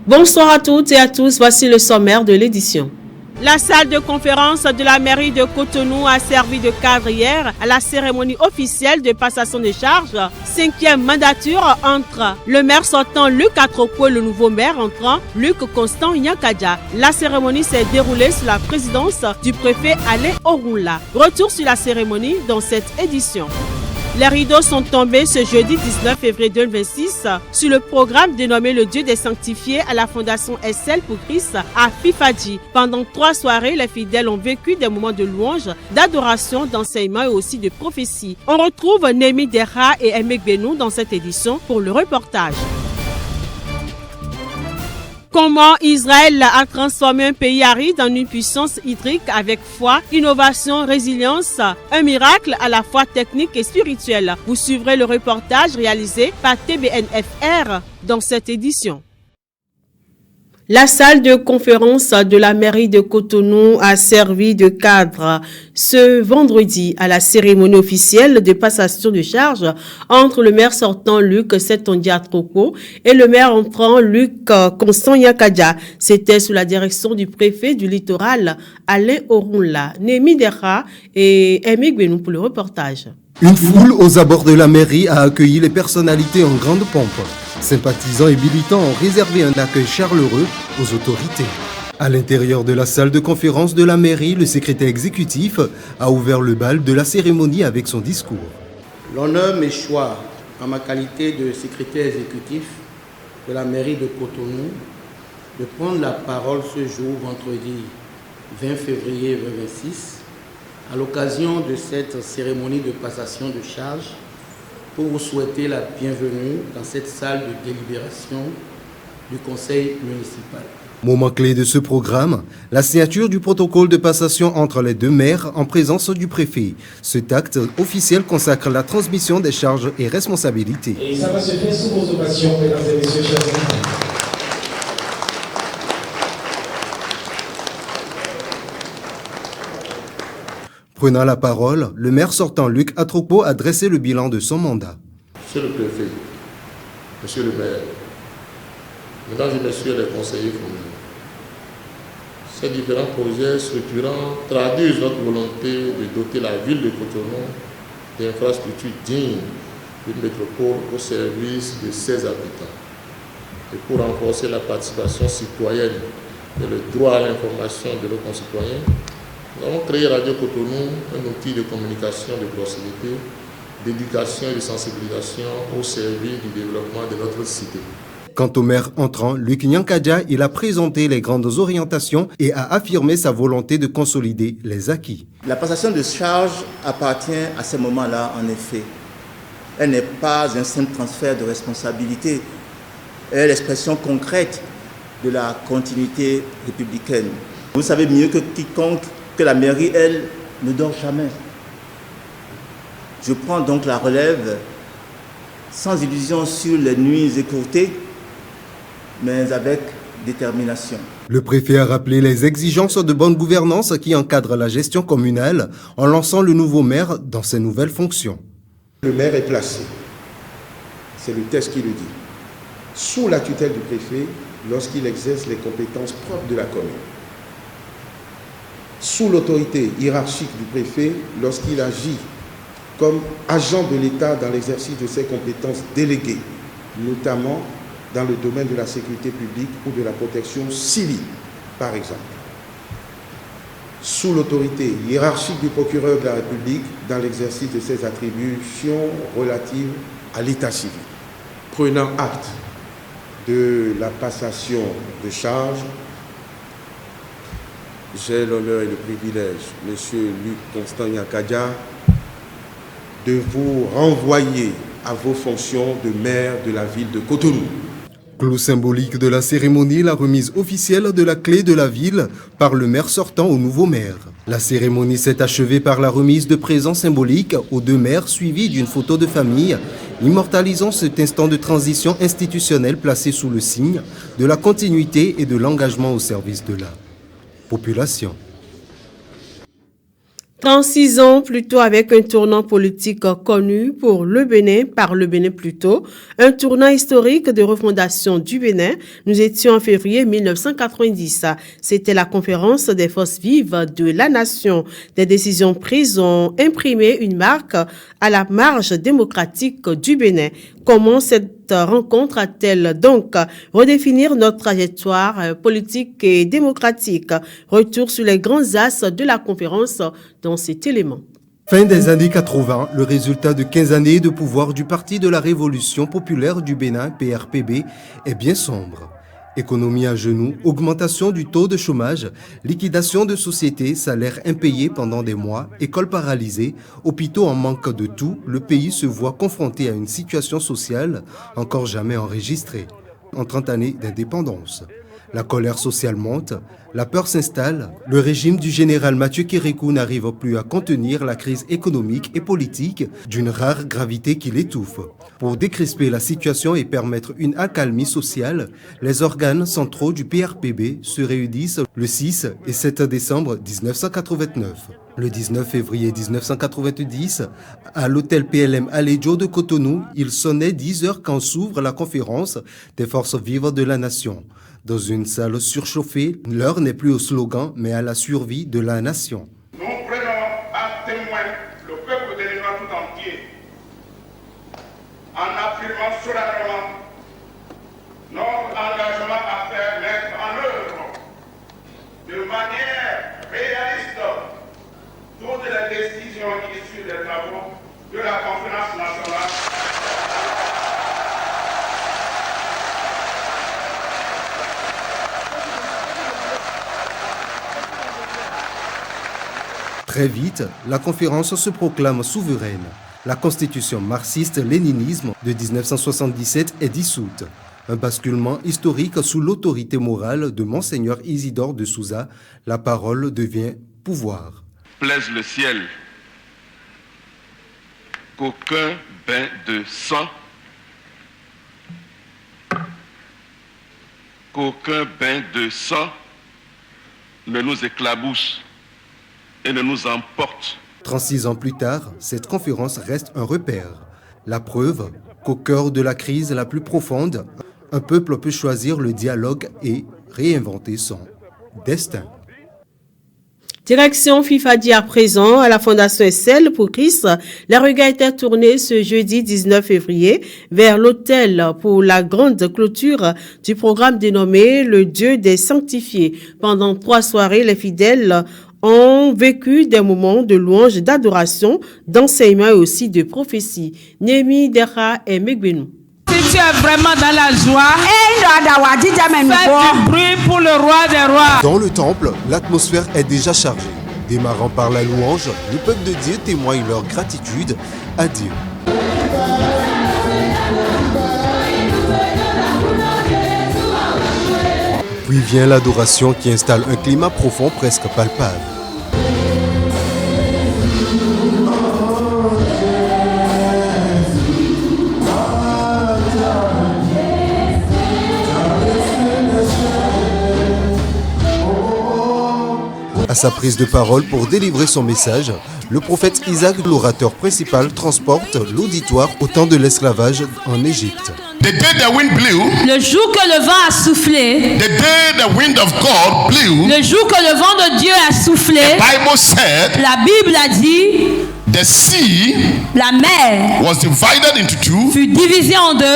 Bonsoir à toutes et à tous, voici le sommaire de l'édition. La salle de conférence de la mairie de Cotonou a servi de cadre hier à la cérémonie officielle de passation de charges. 5e mandature entre le maire sortant Luc Atroko et le nouveau maire entrant Luc Constant Nyankadja. La cérémonie s'est déroulée sous la présidence du préfet Alain Orunla. Retour sur la cérémonie dans cette édition. Les rideaux sont tombés ce jeudi 19 février 2026 sur le programme dénommé le Dieu des Sanctifiés à la Fondation SL pour Christ à Fifadji. Pendant 3 soirées, les fidèles ont vécu des moments de louange, d'adoration, d'enseignement et aussi de prophétie. On retrouve Némi Dera et Emek Benou dans cette édition pour le reportage. Comment Israël a transformé un pays aride en une puissance hydrique avec foi, innovation, résilience, un miracle à la fois technique et spirituel. Vous suivrez le reportage réalisé par TBNFR dans cette édition. La salle de conférence de la mairie de Cotonou a servi de cadre ce vendredi à la cérémonie officielle de passation de charges entre le maire sortant Luc Setondia Atroko et le maire entrant Luc Constant Nyankadja. C'était sous la direction du préfet du littoral Alain Orunla. Némi Dera et Emek Benou pour le reportage. Une foule aux abords de la mairie a accueilli les personnalités en grande pompe. Sympathisants et militants ont réservé un accueil chaleureux aux autorités. À l'intérieur de la salle de conférence de la mairie, le secrétaire exécutif a ouvert le bal de la cérémonie avec son discours. L'honneur m'échoit en ma qualité de secrétaire exécutif de la mairie de Cotonou de prendre la parole ce jour, vendredi 20 février 2026, à l'occasion de cette cérémonie de passation de charges, pour vous souhaiter la bienvenue dans cette salle de délibération du conseil municipal. Moment clé de ce programme, la signature du protocole de passation entre les deux maires en présence du préfet. Cet acte officiel consacre la transmission des charges et responsabilités. Et ça va se faire sous vos ovations, mesdames et messieurs, chers amis. Prenant la parole, le maire sortant Luc Atroko a dressé le bilan de son mandat. Monsieur le préfet, monsieur le maire, mesdames et messieurs les conseillers communaux, ces différents projets structurants traduisent notre volonté de doter la ville de Cotonou d'infrastructures dignes d'une métropole au service de ses habitants. Et pour renforcer la participation citoyenne et le droit à l'information de nos concitoyens, nous avons créé Radio Cotonou, un outil de communication de proximité, d'éducation et de sensibilisation au service du développement de notre cité. Quant au maire entrant, Luc Nyankadja, il a présenté les grandes orientations et a affirmé sa volonté de consolider les acquis. La passation de charges appartient à ce moment-là, en effet. Elle n'est pas un simple transfert de responsabilité, elle est l'expression concrète de la continuité républicaine. Vous savez mieux que quiconque que la mairie, elle, ne dort jamais. Je prends donc la relève sans illusion sur les nuits écourtées, mais avec détermination. Le préfet a rappelé les exigences de bonne gouvernance qui encadrent la gestion communale en lançant le nouveau maire dans ses nouvelles fonctions. Le maire est placé, c'est le texte qui le dit, sous la tutelle du préfet lorsqu'il exerce les compétences propres de la commune. Sous l'autorité hiérarchique du préfet lorsqu'il agit comme agent de l'État dans l'exercice de ses compétences déléguées, notamment dans le domaine de la sécurité publique ou de la protection civile, par exemple. Sous l'autorité hiérarchique du procureur de la République dans l'exercice de ses attributions relatives à l'état civil. Prenant acte de la passation de charges, j'ai l'honneur et le privilège, Monsieur Luc Constant Nyankadja, de vous renvoyer à vos fonctions de maire de la ville de Cotonou. Clou symbolique de la cérémonie, la remise officielle de la clé de la ville par le maire sortant au nouveau maire. La cérémonie s'est achevée par la remise de présents symboliques aux deux maires suivis d'une photo de famille, immortalisant cet instant de transition institutionnelle placé sous le signe de la continuité et de l'engagement au service de la population. 36 ans plus tôt, avec un tournant politique connu pour le Bénin, par le Bénin plutôt, un tournant historique de refondation du Bénin. Nous étions en février 1990. C'était la conférence des forces vives de la nation. Des décisions prises ont imprimé une marque à la marge démocratique du Bénin. Comment cette rencontre a-t-elle donc redéfinir notre trajectoire politique et démocratique? Retour sur les grands axes de la conférence dans cet élément. Fin des années 80, le résultat de 15 années de pouvoir du Parti de la Révolution populaire du Bénin, PRPB, est bien sombre. Économie à genoux, augmentation du taux de chômage, liquidation de sociétés, salaires impayés pendant des mois, écoles paralysées, hôpitaux en manque de tout, le pays se voit confronté à une situation sociale encore jamais enregistrée en 30 années d'indépendance. La colère sociale monte, la peur s'installe, le régime du général Mathieu Kérékou n'arrive plus à contenir la crise économique et politique d'une rare gravité qui l'étouffe. Pour décrisper la situation et permettre une accalmie sociale, les organes centraux du PRPB se réunissent le 6 et 7 décembre 1989. Le 19 février 1990, à l'hôtel PLM Aledjo de Cotonou, il sonnait 10 heures quand s'ouvre la conférence des forces vives de la nation. Dans une salle surchauffée, l'heure n'est plus au slogan, mais à la survie de la nation. Nous prenons à témoin le peuple béninois tout entier, en affirmant solennellement notre engagement à faire mettre en œuvre de manière réaliste toutes les décisions issues des travaux de la conférence nationale. Très vite, la conférence se proclame souveraine. La constitution marxiste-léninisme de 1977 est dissoute. Un basculement historique sous l'autorité morale de Monseigneur Isidore de Souza, la parole devient pouvoir. Plaise le ciel qu'aucun bain de sang, ne nous éclabousse et ne nous emporte. 36 ans plus tard, cette conférence reste un repère. La preuve qu'au cœur de la crise la plus profonde, un peuple peut choisir le dialogue et réinventer son destin. Direction FIFADI à présent à la Fondation SL pour Christ. Les regards étaient tournés ce jeudi 19 février vers l'autel pour la grande clôture du programme dénommé Le Dieu des Sanctifiés. Pendant 3 soirées, les fidèles ont vécu des moments de louange, d'adoration, d'enseignement et aussi de prophétie. Némi Dera et Megbenou. Si tu es vraiment dans la joie, fais du bruit pour le roi des rois. Dans le temple, l'atmosphère est déjà chargée. Démarrant par la louange, le peuple de Dieu témoigne leur gratitude à Dieu. Puis vient l'adoration qui installe un climat profond presque palpable. À sa prise de parole pour délivrer son message, le prophète Isaac, l'orateur principal, transporte l'auditoire au temps de l'esclavage en Égypte. Le jour que le vent a soufflé, le jour que le vent de Dieu a soufflé, la Bible a dit, the sea la mer was divided into two, fut divisée en deux,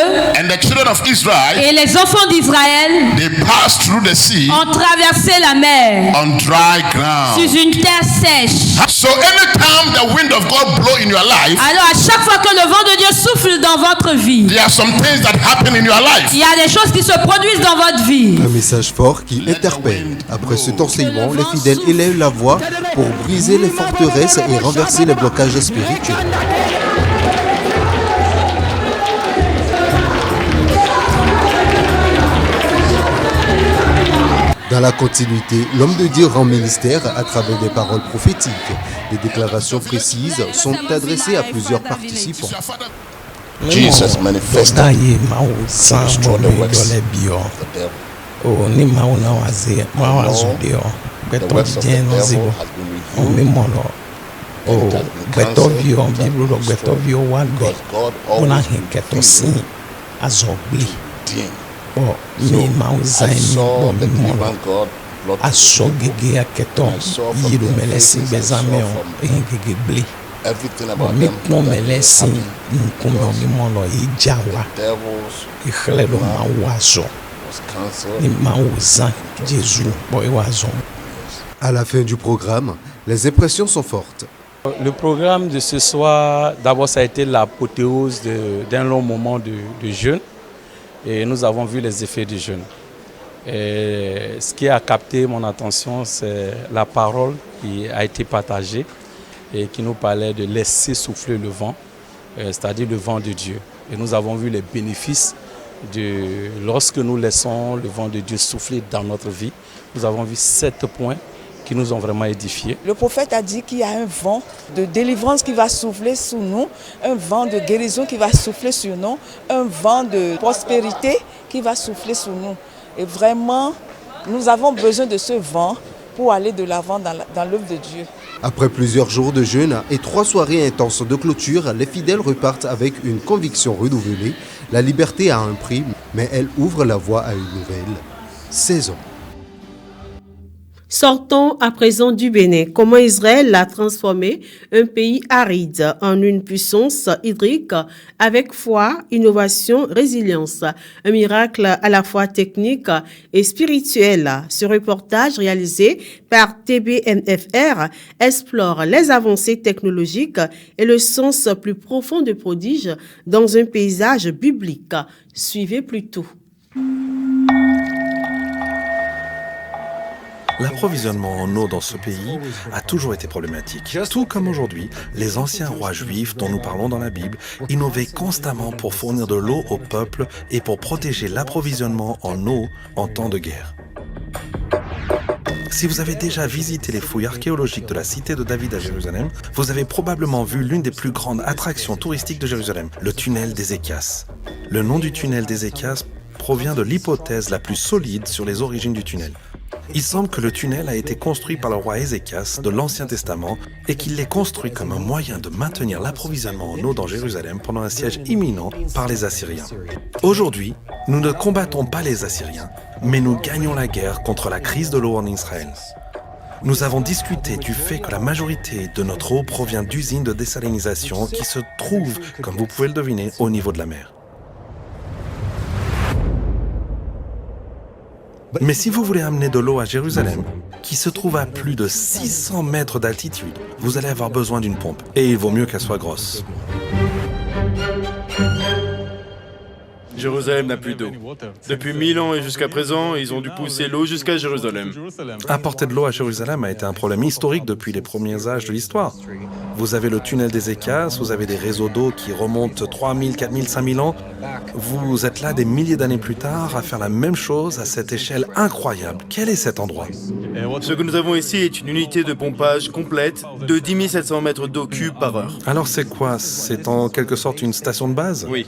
and the children of Israel, et les enfants d'Israël they passed through the sea ont traversé la mer on dry ground. sur une terre sèche. So anytime the wind of God blow in your life, alors à chaque fois que le vent de Dieu souffle dans votre vie, there are some things that happen in your life. Il y a des choses qui se produisent dans votre vie. Un message fort qui interpelle. Après cet enseignement, les fidèles élèvent la voix pour briser les forteresses et renverser les blocages spirituels. Dans la continuité, l'homme de Dieu rend ministère à travers des paroles prophétiques. Les déclarations précises sont adressées à plusieurs participants. Jesus manifested destroy the works of the devil. The works of the devil has been revealed, Oh, betovio Bible betovio wa God. Ona hinketo sin azobli. Oh, mi mauzai mi bo mi mono. Asogege aketo yiru melesi bezameo hingege bli. Bon, mi pon melesi nkume mi mono ijawa. Ikhledo mawazo. Ni mauzan Jésus bo iwazo. À la fin du programme, les impressions sont fortes. Le programme de ce soir, d'abord, ça a été l'apothéose d'un long moment de jeûne. Et nous avons vu les effets du jeûne. Et ce qui a capté mon attention, c'est la parole qui a été partagée et qui nous parlait de laisser souffler le vent, c'est-à-dire le vent de Dieu. Et nous avons vu les bénéfices lorsque nous laissons le vent de Dieu souffler dans notre vie. Nous avons vu 7 points qui nous ont vraiment édifiés. Le prophète a dit qu'il y a un vent de délivrance qui va souffler sur nous, un vent de guérison qui va souffler sur nous, un vent de prospérité qui va souffler sur nous. Et vraiment, nous avons besoin de ce vent pour aller de l'avant dans l'œuvre de Dieu. Après plusieurs jours de jeûne et 3 soirées intenses de clôture, les fidèles repartent avec une conviction renouvelée. La liberté a un prix, mais elle ouvre la voie à une nouvelle saison. Sortons à présent du Bénin. Comment Israël a transformé un pays aride en une puissance hydrique avec foi, innovation, résilience. Un miracle à la fois technique et spirituel. Ce reportage réalisé par TBNFR explore les avancées technologiques et le sens plus profond de prodige dans un paysage biblique. Suivez plutôt. L'approvisionnement en eau dans ce pays a toujours été problématique. Tout comme aujourd'hui, les anciens rois juifs dont nous parlons dans la Bible innovaient constamment pour fournir de l'eau au peuple et pour protéger l'approvisionnement en eau en temps de guerre. Si vous avez déjà visité les fouilles archéologiques de la cité de David à Jérusalem, vous avez probablement vu l'une des plus grandes attractions touristiques de Jérusalem, le tunnel d'Ézéchias. Le nom du tunnel d'Ézéchias provient de l'hypothèse la plus solide sur les origines du tunnel. Il semble que le tunnel a été construit par le roi Ézéchias de l'Ancien Testament et qu'il l'ait construit comme un moyen de maintenir l'approvisionnement en eau dans Jérusalem pendant un siège imminent par les Assyriens. Aujourd'hui, nous ne combattons pas les Assyriens, mais nous gagnons la guerre contre la crise de l'eau en Israël. Nous avons discuté du fait que la majorité de notre eau provient d'usines de désalinisation qui se trouvent, comme vous pouvez le deviner, au niveau de la mer. Mais si vous voulez amener de l'eau à Jérusalem, qui se trouve à plus de 600 mètres d'altitude, vous allez avoir besoin d'une pompe. Et il vaut mieux qu'elle soit grosse. Jérusalem n'a plus d'eau. Depuis 1000 ans et jusqu'à présent, ils ont dû pousser l'eau jusqu'à Jérusalem. Apporter de l'eau à Jérusalem a été un problème historique depuis les premiers âges de l'histoire. Vous avez le tunnel d'Ézéchias, vous avez des réseaux d'eau qui remontent 3000, 4000, 5000 ans. Vous êtes là des milliers d'années plus tard à faire la même chose à cette échelle incroyable. Quel est cet endroit ? Ce que nous avons ici est une unité de pompage complète de 10 700 mètres d'eau cube par heure. Alors c'est quoi ? C'est en quelque sorte une station de base ? Oui.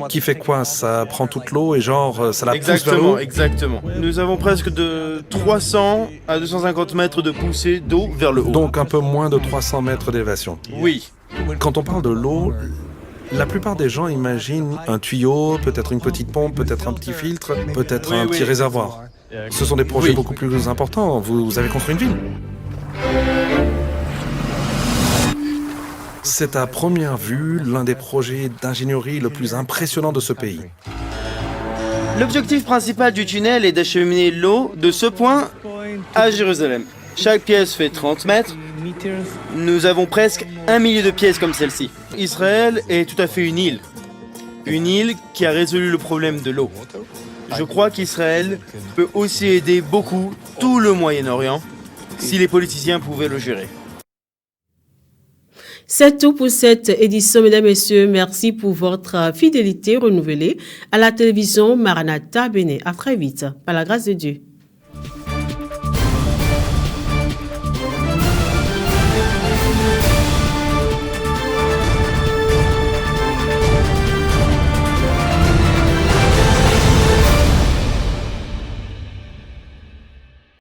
Qui fait quoi ? Ça prend toute l'eau et genre ça la pousse vers l'eau ? Exactement. Nous avons presque de 300 à 250 mètres de poussée d'eau vers le haut. Donc un peu moins de 300 mètres d'élévation. Oui. Quand on parle de l'eau, la plupart des gens imaginent un tuyau, peut-être une petite pompe, peut-être un petit filtre, peut-être un petit réservoir. Ce sont des projets beaucoup plus importants. Vous avez construit une ville. C'est à première vue l'un des projets d'ingénierie le plus impressionnant de ce pays. L'objectif principal du tunnel est d'acheminer l'eau de ce point à Jérusalem. Chaque pièce fait 30 mètres. Nous avons presque 1 millier de pièces comme celle-ci. Israël est tout à fait une île. Une île qui a résolu le problème de l'eau. Je crois qu'Israël peut aussi aider beaucoup tout le Moyen-Orient si les politiciens pouvaient le gérer. C'est tout pour cette édition, mesdames et messieurs. Merci pour votre fidélité renouvelée à la télévision Maranatha Bénin. À très vite, par la grâce de Dieu.